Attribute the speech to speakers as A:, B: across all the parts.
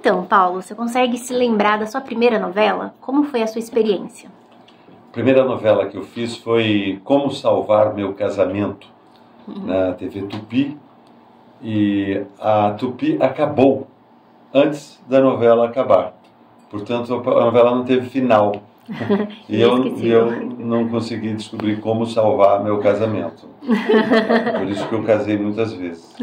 A: Então, Paulo, você consegue se lembrar da sua primeira novela? Como foi a sua experiência?
B: A primeira novela que eu fiz foi Como Salvar Meu Casamento, na TV Tupi. E a Tupi acabou antes da novela acabar. Portanto, a novela não teve final. E eu não consegui descobrir como salvar meu casamento. Por isso que eu casei muitas vezes.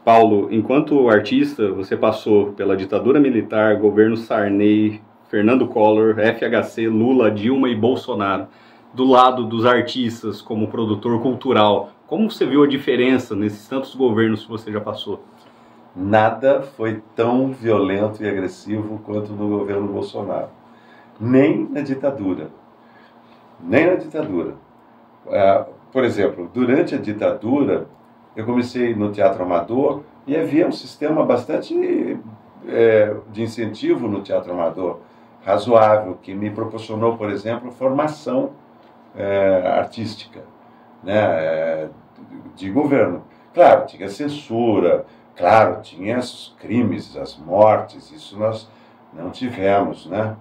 C: Paulo, enquanto artista, você passou pela ditadura militar, governo Sarney, Fernando Collor, FHC, Lula, Dilma e Bolsonaro. Do lado dos artistas, como produtor cultural, como você viu a diferença nesses tantos governos que você já passou?
B: Nada foi tão violento e agressivo quanto no governo Bolsonaro. Nem na ditadura. Nem na ditadura. Por exemplo, durante a ditadura, eu comecei no Teatro Amador e havia um sistema bastante de incentivo no Teatro Amador, razoável, que me proporcionou, por exemplo, formação artística, né, de governo. Claro, tinha censura, claro, tinha os crimes, as mortes, isso nós não tivemos, né?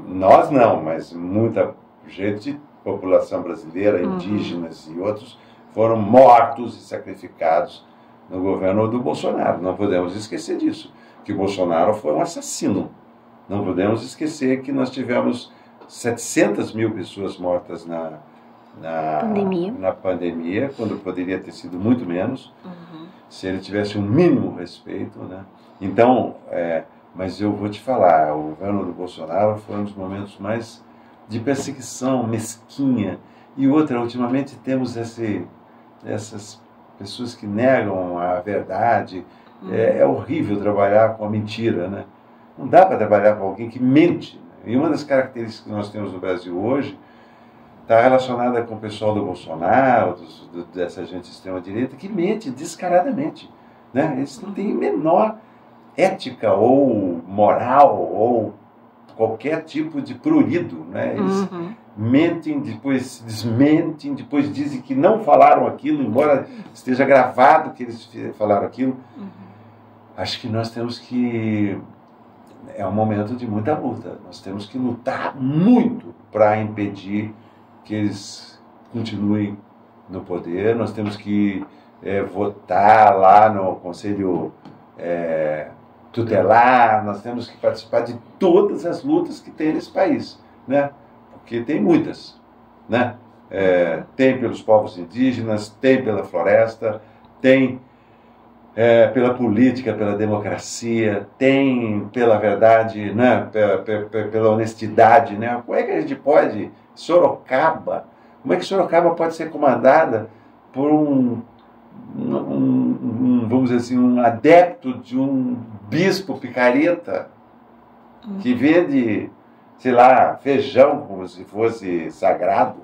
B: Nós não, mas muita gente, população brasileira, indígenas e outros, foram mortos e sacrificados no governo do Bolsonaro. Não podemos esquecer disso, que o Bolsonaro foi um assassino. Não podemos esquecer que nós tivemos 700 mil pessoas mortas na pandemia, quando poderia ter sido muito menos, se ele tivesse um mínimo respeito, né? Então, mas eu vou te falar, o governo do Bolsonaro foi um dos momentos mais de perseguição mesquinha. E outra, ultimamente temos essas pessoas que negam a verdade. É horrível trabalhar com a mentira, né? Não dá para trabalhar com alguém que mente. E uma das características que nós temos no Brasil hoje está relacionada com o pessoal do Bolsonaro, dessa gente de extrema-direita, que mente descaradamente, né? Eles não têm a menor ética ou moral ou qualquer tipo de prurido, né? Eles mentem, depois se desmentem, depois dizem que não falaram aquilo, embora esteja gravado que eles falaram aquilo. Acho que nós temos que... É um momento de muita luta. Nós temos que lutar muito para impedir que eles continuem no poder. Nós temos que votar lá no Conselho Tutelar. Nós temos que participar de todas as lutas que tem nesse país, né? Porque tem muitas, né? Tem pelos povos indígenas, tem pela floresta, tem pela política, pela democracia, tem pela verdade, né? Pela honestidade, né? Como é que a gente pode... Sorocaba, como é que Sorocaba pode ser comandada por vamos dizer assim, um adepto de um bispo picareta que vende, sei lá, feijão como se fosse sagrado?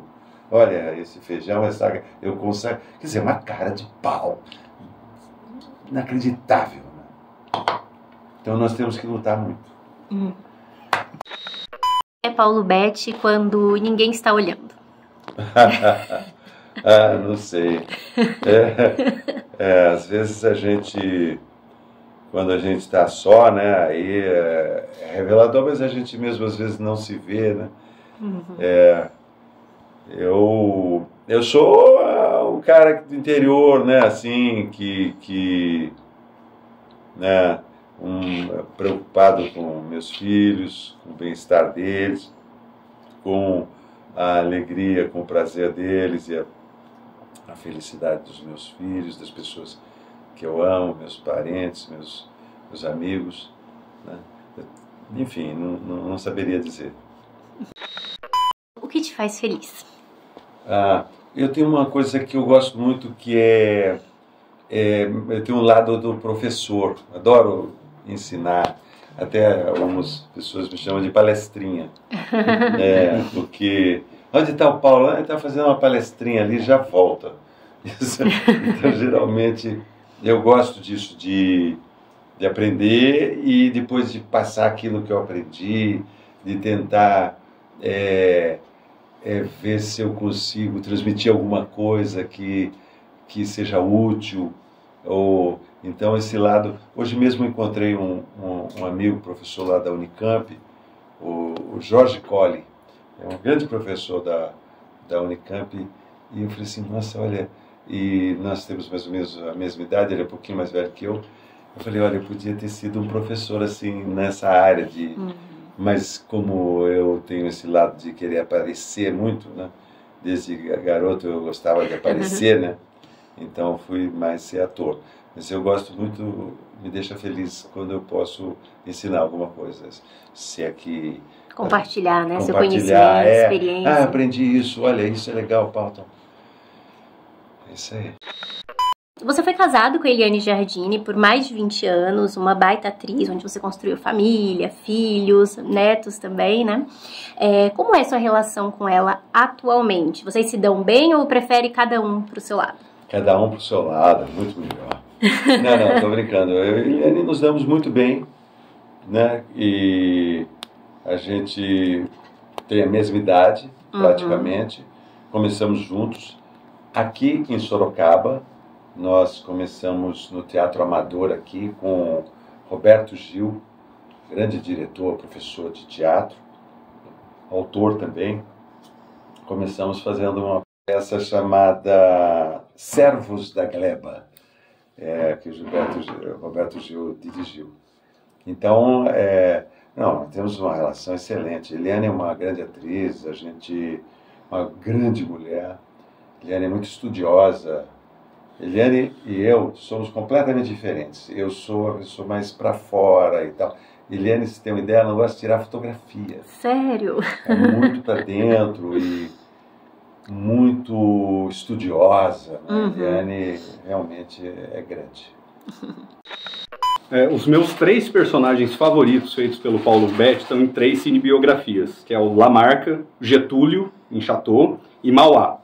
B: Olha, esse feijão é sagrado, eu consagro. Quer dizer, uma cara de pau inacreditável, né? Então nós temos que lutar muito.
A: É Paulo Betti quando ninguém está olhando?
B: Não sei. Às vezes a gente, quando a gente está só, né, aí é revelador, mas a gente mesmo às vezes não se vê, né? Eu sou um cara do interior, né, assim, né, preocupado com meus filhos, com o bem-estar deles, com a alegria, com o prazer deles e a felicidade dos meus filhos, das pessoas que eu amo, meus parentes, meus amigos, né? Enfim, não saberia dizer.
A: O que te faz feliz?
B: Eu tenho uma coisa que eu gosto muito, que eu tenho um lado do professor, adoro ensinar, até algumas pessoas me chamam de palestrinha, porque onde está o Paulo? Ele está fazendo uma palestrinha ali, já volta. Então geralmente eu gosto disso, de aprender e depois de passar aquilo que eu aprendi, de tentar ver se eu consigo transmitir alguma coisa que seja útil, ou Então esse lado, hoje mesmo encontrei um amigo, professor lá da Unicamp, o Jorge Colli, é um grande professor da Unicamp, e eu falei assim, nossa, olha, e nós temos mais ou menos a mesma idade, ele é um pouquinho mais velho que eu falei, olha, eu podia ter sido um professor assim, nessa área de... Mas como eu tenho esse lado de querer aparecer muito, né? Desde garoto eu gostava de aparecer, né? Então fui mais ser ator. Mas eu gosto muito, me deixa feliz quando eu posso ensinar alguma coisa. Se é que...
A: Compartilhar, né? Seu
B: Compartilhar,
A: conhecimento, experiência.
B: Ah, aprendi isso, olha, isso é legal, Paulo. É isso aí.
A: Você foi casado com a Eliane Giardini por mais de 20 anos, uma baita atriz, onde você construiu família, filhos, netos também, né? Como é a sua relação com ela atualmente? Vocês se dão bem ou prefere cada um pro seu lado?
B: Cada um pro seu lado, muito melhor. Não, tô brincando. Eu e a Eliane nos damos muito bem, né? E a gente tem a mesma idade, praticamente. Começamos juntos. Aqui em Sorocaba, nós começamos no Teatro Amador aqui com Roberto Gil, grande diretor, professor de teatro, autor também. Começamos fazendo uma peça chamada Servos da Gleba, que o Roberto Gil dirigiu. Então, não, temos uma relação excelente. Eliane é uma grande atriz, uma grande mulher. Eliane é muito estudiosa. Eliane e eu somos completamente diferentes. Eu sou a pessoa mais para fora e tal. Eliane, se tem uma ideia, ela não gosta de tirar fotografia.
A: Sério?
B: É muito para dentro e muito estudiosa. Né? Eliane realmente é grande.
C: Os meus 3 personagens favoritos feitos pelo Paulo Betti estão em 3 cinebiografias, que é o Lamarca, Getúlio, em Chateau, e Mauá.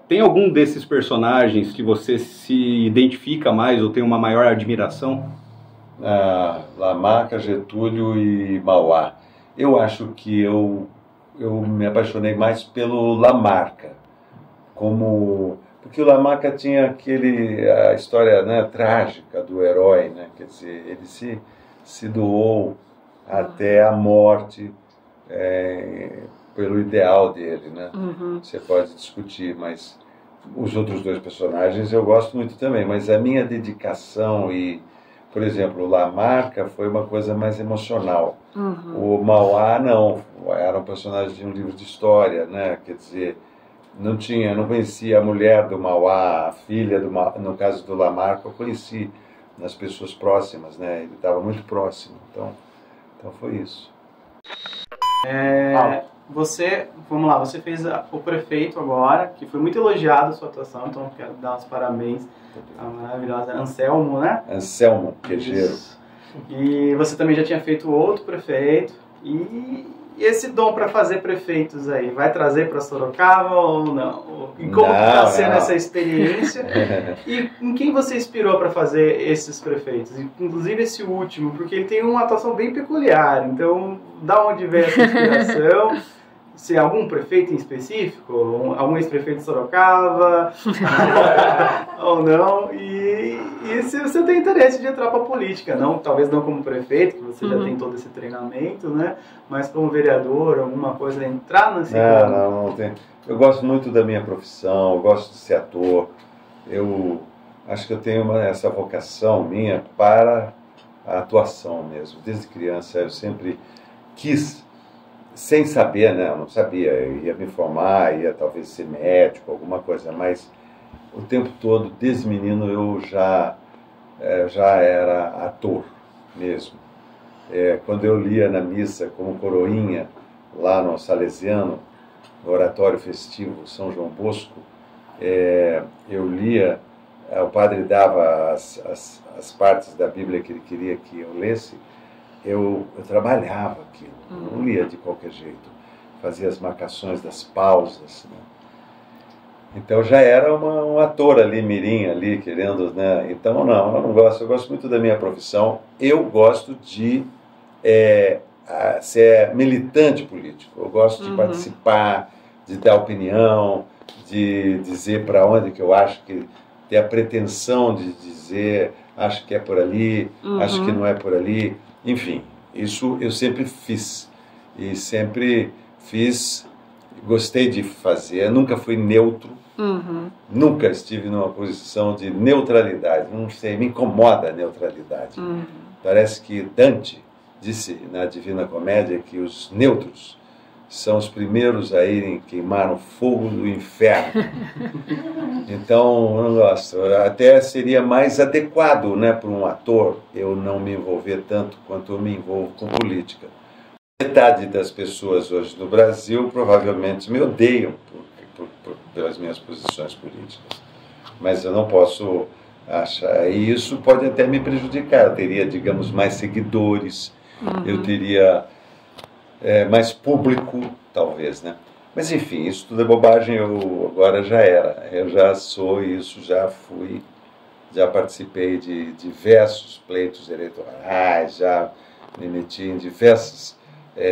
C: Tem algum desses personagens que você se identifica mais ou tem uma maior admiração?
B: Lamarca, Getúlio e Mauá. Eu acho que eu me apaixonei mais pelo Lamarca, porque o Lamarca tinha a história, né, trágica do herói, né? Quer dizer, ele se doou até a morte pelo ideal dele, né? Você pode discutir, mas os outros 2 personagens eu gosto muito também, mas a minha dedicação por exemplo, o Lamarca foi uma coisa mais emocional. O Mauá não, era um personagem de um livro de história, né? Quer dizer, não conhecia a mulher do Mauá, a filha do Mauá, no caso do Lamarca eu conheci nas pessoas próximas, né? Ele estava muito próximo, então foi isso.
D: Vamos lá, você fez o Prefeito agora, que foi muito elogiado a sua atuação, então quero dar os parabéns à maravilhosa Anselmo, né?
B: Anselmo Quejeiro.
D: E você também já tinha feito outro Prefeito, e esse dom para fazer prefeitos aí, vai trazer para Sorocaba ou não? E como está sendo essa experiência? E em quem você inspirou para fazer esses prefeitos? Inclusive esse último, porque ele tem uma atuação bem peculiar, então da onde veio essa inspiração? Se algum prefeito em específico, algum ex-prefeito de Sorocaba, ou não, e se você tem interesse de entrar para a política, talvez não como prefeito, que você já tem todo esse treinamento, né? Mas como vereador, alguma coisa, entrar nesse
B: não tem. Eu gosto muito da minha profissão, eu gosto de ser ator, eu acho que eu tenho essa vocação minha para a atuação mesmo. Desde criança eu sempre quis, sem saber, né? Eu não sabia, eu ia me formar, ia talvez ser médico, alguma coisa, mas o tempo todo, desde menino, eu já era ator mesmo. Quando eu lia na missa como coroinha, lá no Salesiano, no Oratório Festivo São João Bosco, eu lia, o padre dava as partes da Bíblia que ele queria que eu lesse, eu trabalhava aquilo, não lia de qualquer jeito, fazia as marcações das pausas, né? Então já era um ator ali, mirim ali, querendo, né? Então eu não gosto, eu gosto muito da minha profissão, eu gosto de ser militante político, eu gosto de participar, de dar opinião, de dizer para onde que eu acho que ter a pretensão de dizer acho que é por ali, acho que não é por ali. Enfim, isso eu sempre fiz. E sempre fiz, gostei de fazer, nunca fui neutro, nunca estive numa posição de neutralidade, não sei, me incomoda a neutralidade. Parece que Dante disse na Divina Comédia que os neutros são os primeiros a irem queimar no fogo do inferno. Então, eu não gosto. Até seria mais adequado, né, para um ator eu não me envolver tanto quanto eu me envolvo com política. Metade das pessoas hoje no Brasil provavelmente me odeiam pelas minhas posições políticas. Mas eu não posso achar. E isso pode até me prejudicar. Eu teria, digamos, mais seguidores, eu teria mais público, talvez, né? Mas enfim, isso tudo é bobagem. Eu agora já era. Eu já sou isso, já fui, já participei de diversos pleitos eleitorais, já me meti em diversas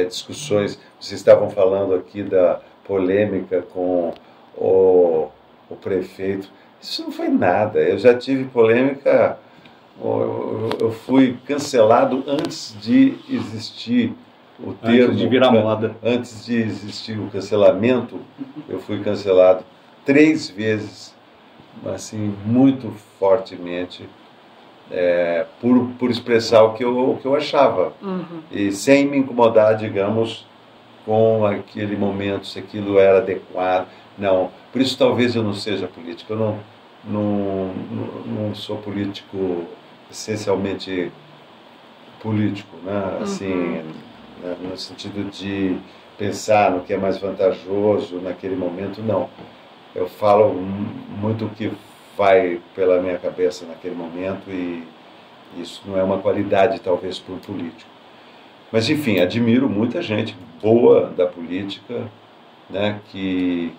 B: discussões. Vocês estavam falando aqui da polêmica com o prefeito. Isso não foi nada. Eu já tive polêmica. Eu fui cancelado antes de existir o termo.
C: Antes de virar moda.
B: Antes de existir o cancelamento, eu fui cancelado 3 vezes, assim, muito fortemente. Por expressar o que eu achava. E sem me incomodar, digamos, com aquele momento, se aquilo era adequado. Não, por isso talvez eu não seja político. Eu não sou político, essencialmente político, né? Assim, no sentido de pensar no que é mais vantajoso naquele momento, não. Eu falo muito o que vai pela minha cabeça naquele momento, e isso não é uma qualidade, talvez, para um político. Mas, enfim, admiro muita gente boa da política, né, que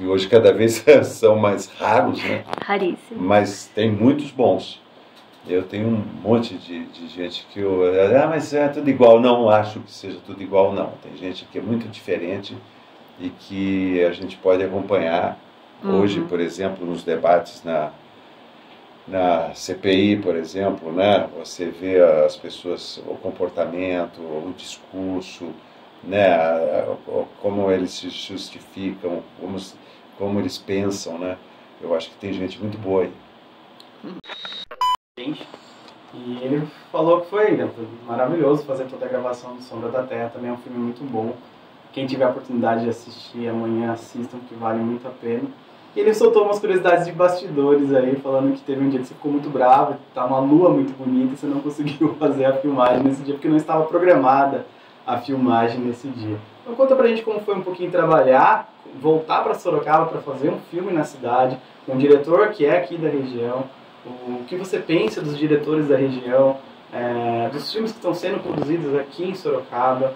B: hoje cada vez são mais raros, né?
A: Raríssimo.
B: Mas tem muitos bons. Eu tenho um monte de gente que mas é tudo igual. Não acho que seja tudo igual, não. Tem gente que é muito diferente e que a gente pode acompanhar. Hoje, por exemplo, nos debates na CPI, por exemplo, né, você vê as pessoas, o comportamento, o discurso, né, como eles se justificam, como eles pensam, né? Eu acho que tem gente muito boa aí.
D: E ele falou que foi maravilhoso fazer toda a gravação do Sombra da Terra. Também é um filme muito bom. Quem tiver a oportunidade de assistir amanhã, assistam, que vale muito a pena. E ele soltou umas curiosidades de bastidores aí, falando que teve um dia que você ficou muito bravo, tá uma lua muito bonita e você não conseguiu fazer a filmagem nesse dia, porque não estava programada a filmagem nesse dia. Então conta pra gente como foi um pouquinho trabalhar, voltar para Sorocaba para fazer um filme na cidade, com um diretor que é aqui da região, o que você pensa dos diretores da região, dos filmes que estão sendo produzidos aqui em Sorocaba,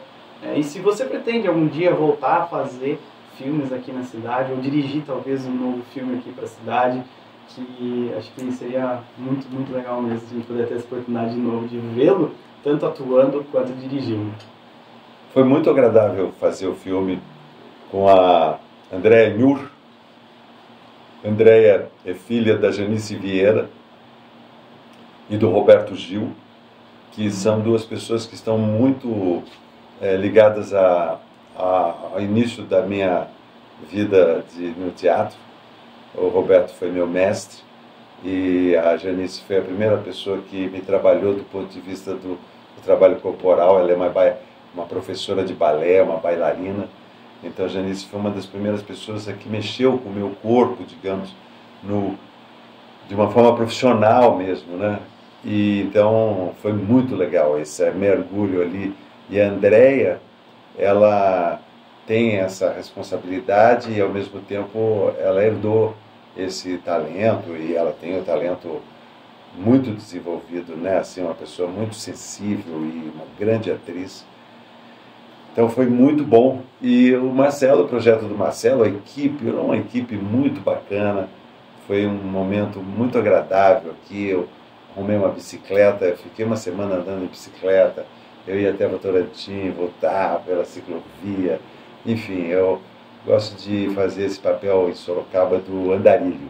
D: e se você pretende algum dia voltar a fazer filmes aqui na cidade, ou dirigir talvez um novo filme aqui para a cidade, que acho que seria muito, muito legal mesmo a gente poder ter essa oportunidade de novo de vê-lo, tanto atuando quanto dirigindo.
B: Foi muito agradável fazer o filme com a Andréa Nhur. Andréa é filha da Janice Vieira e do Roberto Gil, que são 2 pessoas que estão muito ligadas ao início da minha vida no teatro. O Roberto foi meu mestre e a Janice foi a primeira pessoa que me trabalhou do ponto de vista do trabalho corporal. Ela é uma professora de balé, uma bailarina. Então a Janice foi uma das primeiras pessoas que mexeu com o meu corpo, digamos, de uma forma profissional mesmo, né? E então foi muito legal esse mergulho ali. E a Andréa, ela tem essa responsabilidade e ao mesmo tempo ela herdou esse talento, e ela tem o talento muito desenvolvido, né? Assim, uma pessoa muito sensível e uma grande atriz. Então foi muito bom. E o Marcelo, o projeto do Marcelo, a equipe, era uma equipe muito bacana. Foi um momento muito agradável aqui. Eu arrumei uma bicicleta, fiquei uma semana andando de bicicleta. Eu ia até Votorantim, voltar pela ciclovia. Enfim, eu gosto de fazer esse papel em Sorocaba do andarilho.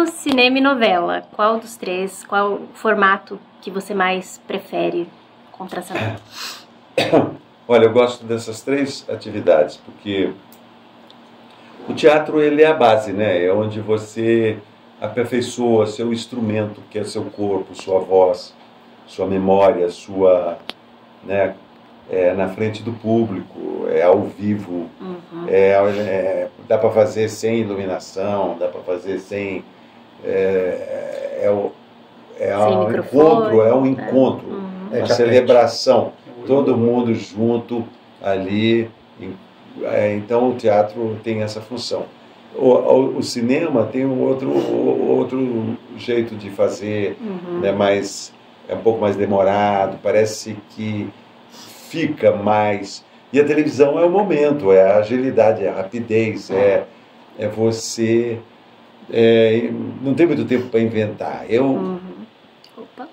A: Cinema e novela, qual dos três, qual o formato que você mais prefere contracenar?
B: Olha, eu gosto dessas três atividades, porque o teatro ele é a base, né? É onde você aperfeiçoa seu instrumento, que é seu corpo, sua voz, sua memória, sua, né? Na frente do público, é ao vivo, dá para fazer sem iluminação, dá para fazer sem
A: sem
B: encontro, é um encontro, uma celebração, todo mundo junto ali. Então o teatro tem essa função. O cinema tem um outro jeito de fazer, né, mas é um pouco mais demorado, parece que fica mais. E a televisão é o momento, é a agilidade, é a rapidez, é você. Não tem muito tempo para inventar.
A: Opa,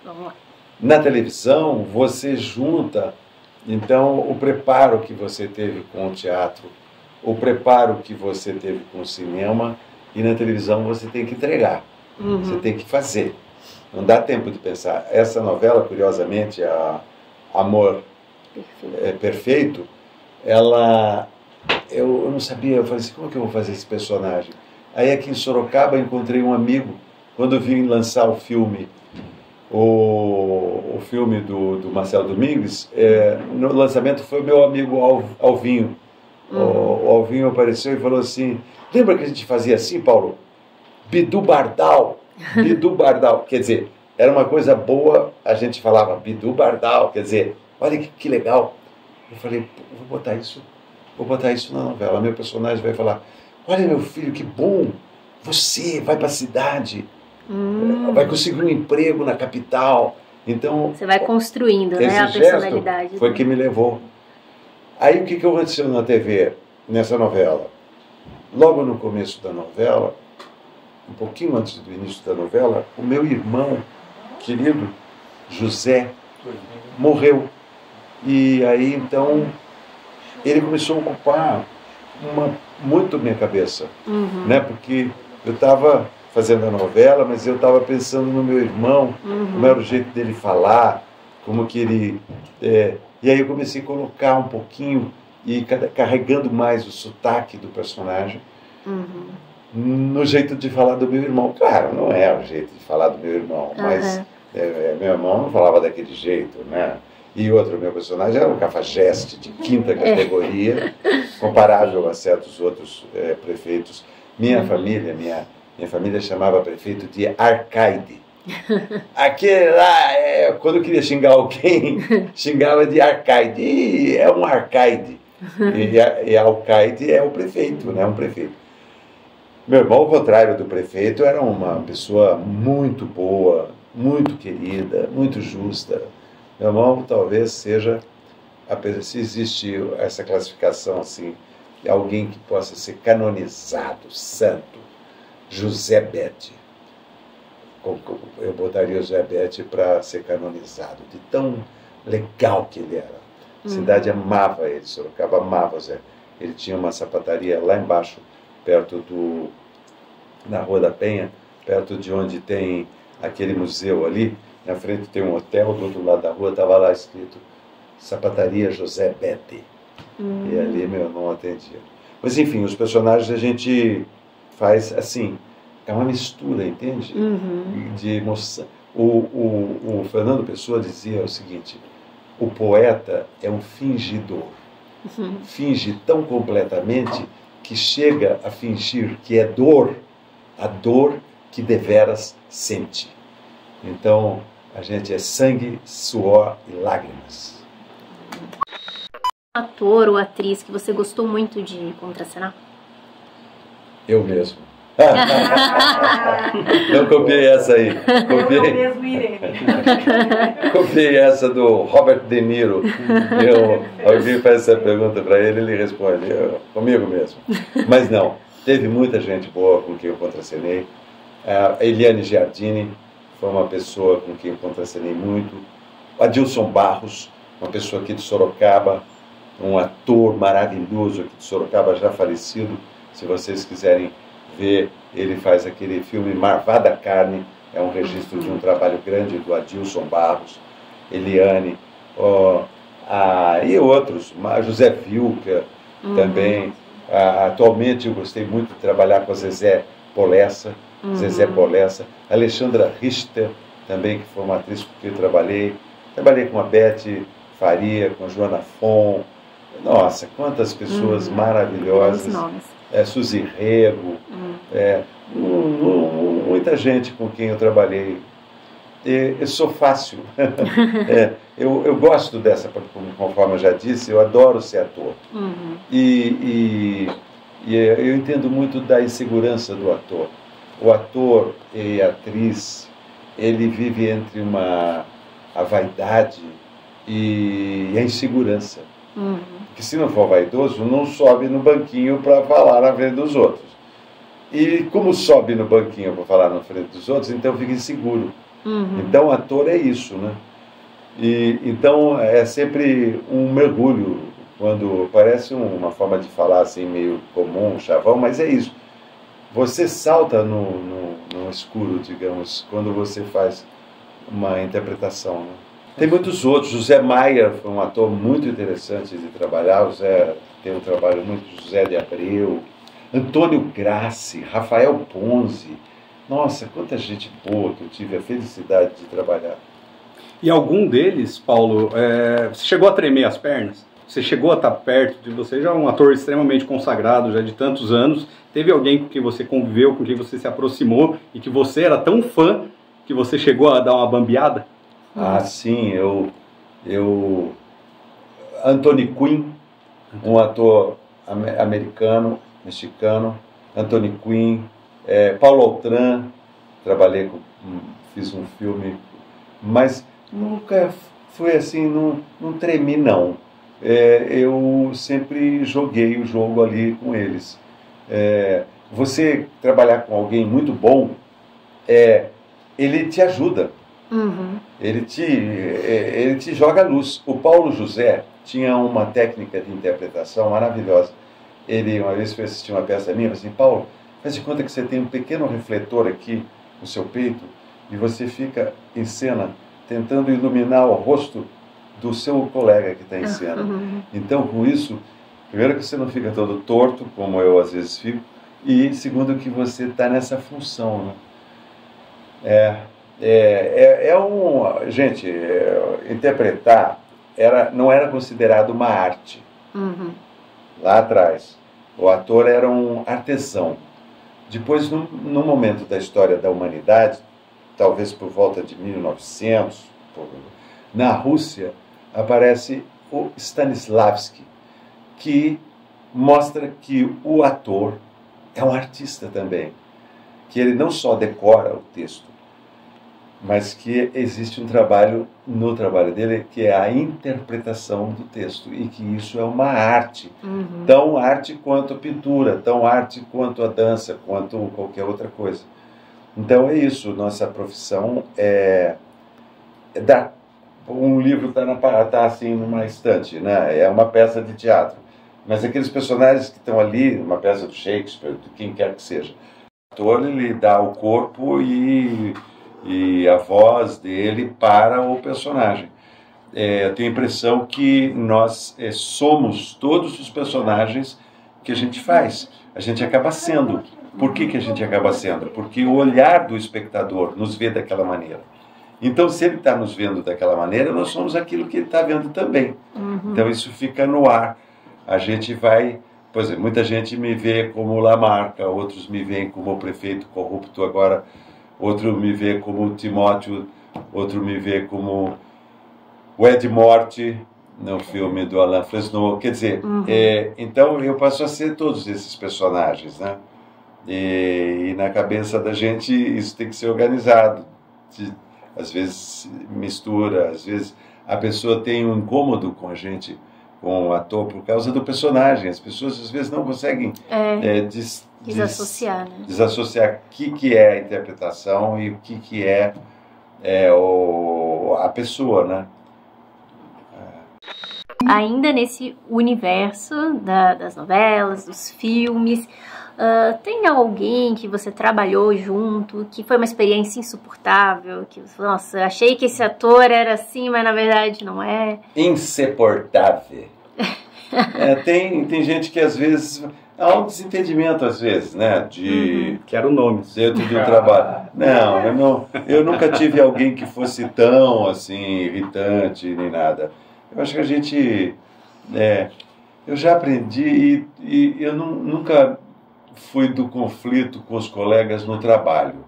A: vamos lá.
B: Na televisão, você junta, então, o preparo que você teve com o teatro, o preparo que você teve com o cinema, e na televisão você tem que entregar, você tem que fazer. Não dá tempo de pensar. Essa novela, curiosamente, Amor Perfeito, eu não sabia, eu falei assim, como é que eu vou fazer esse personagem? Aí aqui em Sorocaba encontrei um amigo, quando eu vim lançar o filme, o filme do Marcelo Domingues, no lançamento foi o meu amigo Alvinho. O Alvinho apareceu e falou assim, lembra que a gente fazia assim, Paulo? Bidu Bardal, Bidu Bardal, quer dizer, era uma coisa boa, a gente falava Bidu Bardal, quer dizer, olha que legal. Eu falei, vou botar isso na novela, meu personagem vai falar, olha meu filho, que bom, você vai para a cidade, vai conseguir um emprego na capital. Então,
A: você vai construindo, né, a personalidade.
B: Foi que me levou. Aí o que aconteceu na TV, nessa novela? Logo no começo da novela, um pouquinho antes do início da novela, o meu irmão querido, José, morreu. E aí, então, ele começou a ocupar muito minha cabeça, né? Porque eu estava fazendo a novela, mas eu estava pensando no meu irmão, como era o jeito dele falar, como que ele... E aí eu comecei a colocar um pouquinho, e carregando mais o sotaque do personagem, no jeito de falar do meu irmão. Claro, não é o jeito de falar do meu irmão, mas meu irmão não falava daquele jeito, né? E outro, meu personagem era um cafajeste de quinta categoria, comparável a certos outros prefeitos. Minha família chamava prefeito de Arcaide. Aquele lá, quando eu queria xingar alguém, xingava de Arcaide. E é um Arcaide. E Arcaide é o prefeito, né? Um prefeito. Meu irmão, ao contrário do prefeito, era uma pessoa muito boa, muito querida, muito justa. Meu irmão talvez seja, se existe essa classificação assim, de alguém que possa ser canonizado, santo, José Bete. Eu botaria o José Bete para ser canonizado, de tão legal que ele era. A cidade amava ele, Sorocaba amava o Zé. Ele tinha uma sapataria lá embaixo, na Rua da Penha, perto de onde tem aquele museu ali. Na frente tem um hotel, do outro lado da rua estava lá escrito Sapataria José Bete. E ali meu irmão atendia. Mas enfim, os personagens a gente faz assim, é uma mistura, entende? De emoção. O Fernando Pessoa dizia o seguinte, o poeta é um fingidor. Finge tão completamente que chega a fingir que é dor, a dor que deveras sente. Então, a gente é sangue, suor e lágrimas.
A: Ator ou atriz que você gostou muito de contracenar?
B: Eu mesmo. Não copiei essa aí.
E: Eu mesmo irei.
B: Copiei essa do Robert De Niro. Alguém faz essa pergunta para ele, ele responde, comigo mesmo. Mas não, teve muita gente boa com quem eu contracenei. A Eliane Giardini foi uma pessoa com quem eu contracenei muito. Adilson Barros, uma pessoa aqui de Sorocaba, um ator maravilhoso aqui de Sorocaba, já falecido. Se vocês quiserem ver ele faz aquele filme Marvada Carne, é um registro de um trabalho grande do Adilson Barros, Eliane, e outros, José Vilca também. Atualmente eu gostei muito de trabalhar com a Zezé Polessa, Alexandra Richter também, que foi uma atriz com quem eu trabalhei com a Beth Faria, com a Joana Fon, nossa, quantas pessoas maravilhosas, Suzy Rego, muita gente com quem eu trabalhei. Eu sou fácil, eu gosto dessa, conforme eu já disse, eu adoro ser ator. E eu entendo muito da insegurança do ator. O ator e a atriz, ele vive entre a vaidade e a insegurança. Porque se não for vaidoso, não sobe no banquinho para falar na frente dos outros. E como sobe no banquinho para falar na frente dos outros, então fica inseguro. Então, ator é isso, né? Então, é sempre um mergulho, quando parece uma forma de falar assim, meio comum, chavão, mas é isso. Você salta no escuro, digamos, quando você faz uma interpretação, né? Tem muitos outros. José Maia foi um ator muito interessante de trabalhar. O José tem um trabalho muito. José de Abreu, Antônio Grassi, Rafael Ponzi. Nossa, quanta gente boa que eu tive a felicidade de trabalhar.
C: E algum deles, Paulo, você chegou a tremer as pernas? Você chegou a estar perto de você, já é um ator extremamente consagrado, já de tantos anos. Teve alguém com quem você conviveu, com quem você se aproximou e que você era tão fã que você chegou a dar uma bambeada?
B: Sim, Anthony Quinn, um ator mexicano, Anthony Quinn, Paulo Altran, fiz um filme, mas nunca foi assim, não tremi não. Eu sempre joguei o jogo ali com eles. Você trabalhar com alguém muito bom, ele te ajuda. Ele te joga a luz. O Paulo José tinha uma técnica de interpretação maravilhosa. Ele uma vez foi assistir uma peça minha e falou assim: Paulo, faz de conta que você tem um pequeno refletor aqui no seu peito e você fica em cena tentando iluminar o rosto do seu colega que está em cena. Então, com isso, primeiro que você não fica todo torto, como eu às vezes fico, e segundo que você está nessa função, né? Gente, interpretar não era considerado uma arte. Lá atrás, o ator era um artesão. Depois, num momento da história da humanidade, talvez por volta de 1900, na Rússia, aparece o Stanislavski, que mostra que o ator é um artista também, que ele não só decora o texto, mas que existe um trabalho no trabalho dele que é a interpretação do texto e que isso é uma arte, tão arte quanto a pintura, tão arte quanto a dança, quanto qualquer outra coisa. Então é isso, nossa profissão um livro está assim numa estante, né? É uma peça de teatro, mas aqueles personagens que estão ali, uma peça do Shakespeare, de quem quer que seja, o ator ele dá o corpo e a voz dele para o personagem. Eu tenho a impressão que nós somos todos os personagens que a gente faz. A gente acaba sendo. Por que a gente acaba sendo? Porque o olhar do espectador nos vê daquela maneira. Então, se ele está nos vendo daquela maneira, nós somos aquilo que ele está vendo também. Então, isso fica no ar. A gente vai... Por exemplo, muita gente me vê como Lamarca, outros me veem como o prefeito corrupto agora, outro me vê como Timóteo, outro me vê como o Ed Morte, no filme do Alain Fresneau. Quer dizer, então eu passo a ser todos esses personagens, né? E na cabeça da gente isso tem que ser organizado. Às vezes mistura, às vezes a pessoa tem um incômodo com a gente, com o ator, por causa do personagem. As pessoas às vezes não conseguem
A: desassociar, né?
B: Desassociar o que é a interpretação e o que é a pessoa, né?
A: Ainda nesse universo das novelas, dos filmes, Tem alguém que você trabalhou junto, que foi uma experiência insuportável, que você falou, nossa, achei que esse ator era assim, mas na verdade não é?
B: Insuportável. Tem gente que às vezes... Há um desentendimento às vezes, né?
C: Quero nomes.
B: Dentro do trabalho. Eu nunca tive alguém que fosse tão assim, irritante, nem nada. Eu acho que a gente... eu já aprendi e eu nunca fui do conflito com os colegas no trabalho.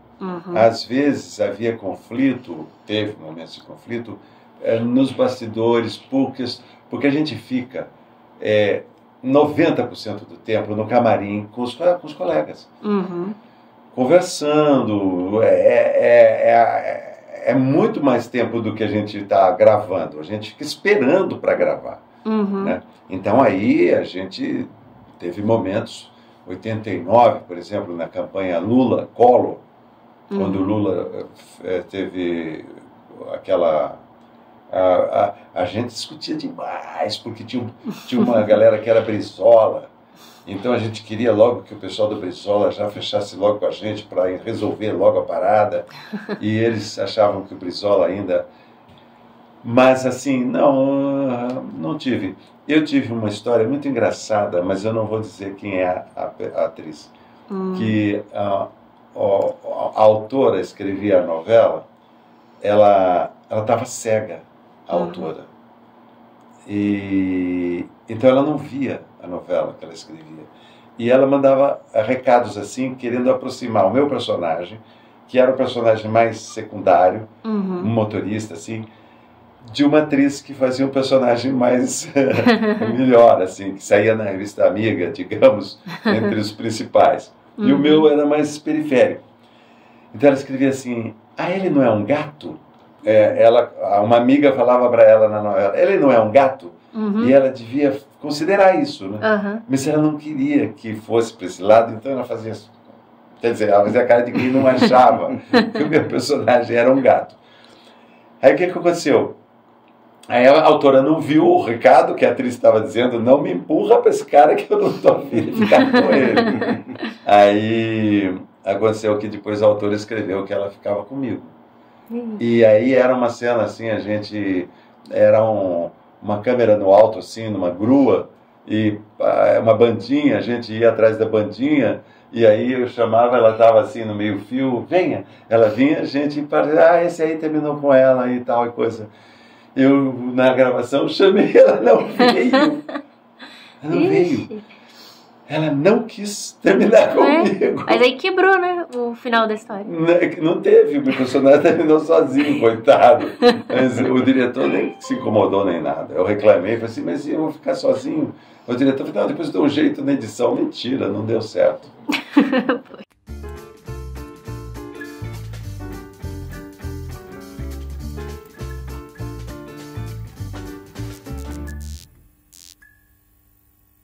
B: Às vezes havia conflito, teve momentos de conflito, nos bastidores, porque a gente fica 90% do tempo no camarim com os colegas. Conversando, é muito mais tempo do que a gente está gravando. A gente fica esperando para gravar. Né? Então aí a gente teve momentos, 89, por exemplo, na campanha Lula-Collor, quando o Lula teve aquela... A gente discutia demais, porque tinha uma galera que era Brizola. Então a gente queria logo que o pessoal do Brizola já fechasse logo com a gente para resolver logo a parada. E eles achavam que o Brizola ainda... Mas assim, não tive. Eu tive uma história muito engraçada, mas eu não vou dizer quem é a atriz. Que a autora escrevia a novela, ela estava cega, a autora. E então ela não via a novela que ela escrevia. E ela mandava recados assim, querendo aproximar o meu personagem, que era o personagem mais secundário, um motorista assim, de uma atriz que fazia um personagem mais melhor, assim, que saía na revista Amiga, digamos, entre os principais. E o meu era mais periférico. Então ela escrevia assim, ele não é um gato? Uma amiga falava para ela na novela, ele não é um gato? E ela devia considerar isso, né? Mas ela não queria que fosse para esse lado, então ela fazia isso. Quer dizer, ela fazia a cara de quem não achava que o meu personagem era um gato. Aí o que aconteceu? Aí a autora não viu o recado que a atriz estava dizendo, não me empurra para esse cara que eu não estou afim de ficar com ele. Aí aconteceu que depois a autora escreveu que ela ficava comigo. E aí era uma cena assim, era uma câmera no alto assim, numa grua, e uma bandinha, a gente ia atrás da bandinha, e aí eu chamava, ela estava assim no meio fio, venha. Ela vinha, a gente, esse aí terminou com ela e tal e coisa. Eu, na gravação, chamei, ela não veio. Ela não veio. Ela não quis terminar comigo.
A: Mas aí quebrou, né, o final da história.
B: Não teve, o meu personagem terminou sozinho, coitado. Mas o diretor nem se incomodou nem nada. Eu reclamei, falei assim, mas eu vou ficar sozinho? O diretor falou, não, depois eu dou um jeito na edição. Mentira, não deu certo.